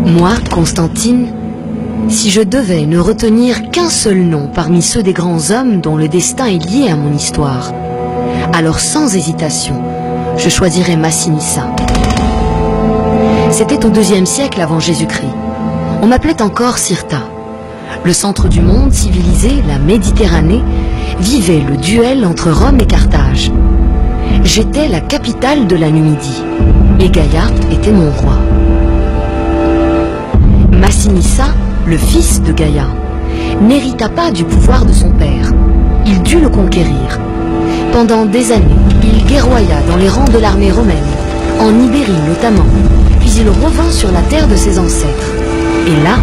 Moi, Constantine, si je devais ne retenir qu'un seul nom parmi ceux des grands hommes dont le destin est lié à mon histoire, alors sans hésitation, je choisirais Massinissa. C'était au IIe siècle avant Jésus-Christ. On m'appelait encore Cirta. Le centre du monde civilisé, la Méditerranée, vivait le duel entre Rome et Carthage. J'étais la capitale de la Numidie, et Gaïa était mon roi. Massinissa, le fils de Gaïa, n'hérita pas du pouvoir de son père. Il dut le conquérir. Pendant des années, il guerroya dans les rangs de l'armée romaine, en Ibérie notamment, puis il revint sur la terre de ses ancêtres. Et là,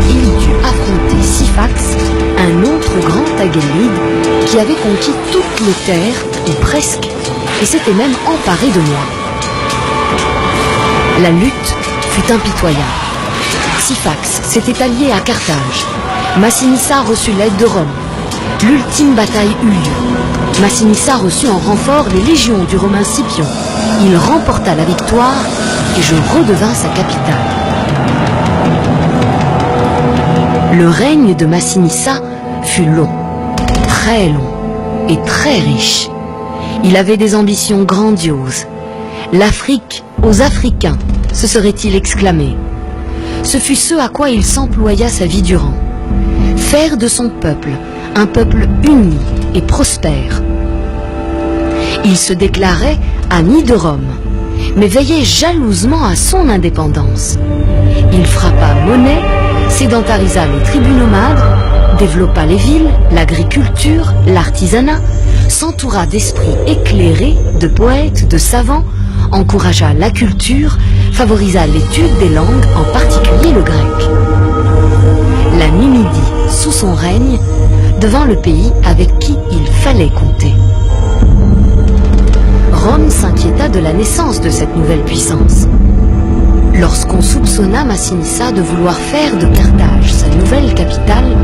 il dut affronter Syphax, un autre grand Agélide qui avait conquis toutes les terres, ou presque, et s'était même emparé de moi. La lutte fut impitoyable. Syphax s'était allié à Carthage. Massinissa reçut l'aide de Rome. L'ultime bataille eut lieu. Massinissa reçut en renfort les légions du Romain Scipion. Il remporta la victoire et je redevins sa capitale. Le règne de Massinissa fut long, très long et très riche. Il avait des ambitions grandioses. L'Afrique aux Africains, se serait-il exclamé. Ce fut ce à quoi il s'employa sa vie durant. Faire de son peuple un peuple uni et prospère. Il se déclarait ami de Rome, mais veillait jalousement à son indépendance. Il frappa monnaie, sédentarisa les tribus nomades, développa les villes, l'agriculture, l'artisanat, s'entoura d'esprits éclairés, de poètes, de savants, encouragea la culture, favorisa l'étude des langues, en particulier le grec. La Numidie, sous son règne, devint le pays avec qui il fallait compter. Rome s'inquiéta de la naissance de cette nouvelle puissance. Lorsqu'on soupçonna Massinissa de vouloir faire de Carthage sa nouvelle capitale,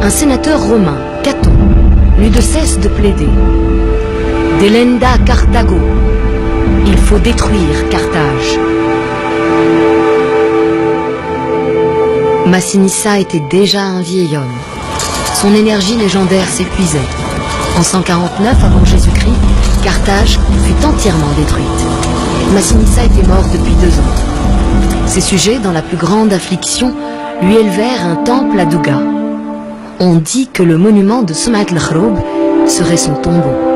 un sénateur romain, Caton, n'eut de cesse de plaider. « Delenda Carthago » il faut détruire Carthage. Massinissa était déjà un vieil homme. Son énergie légendaire s'épuisait. En 149 avant Jésus-Christ, Carthage fut entièrement détruite. Massinissa était mort depuis 2 ans. Ses sujets, dans la plus grande affliction, lui élevèrent un temple à Douga. On dit que le monument de Sumat al-Khroub serait son tombeau.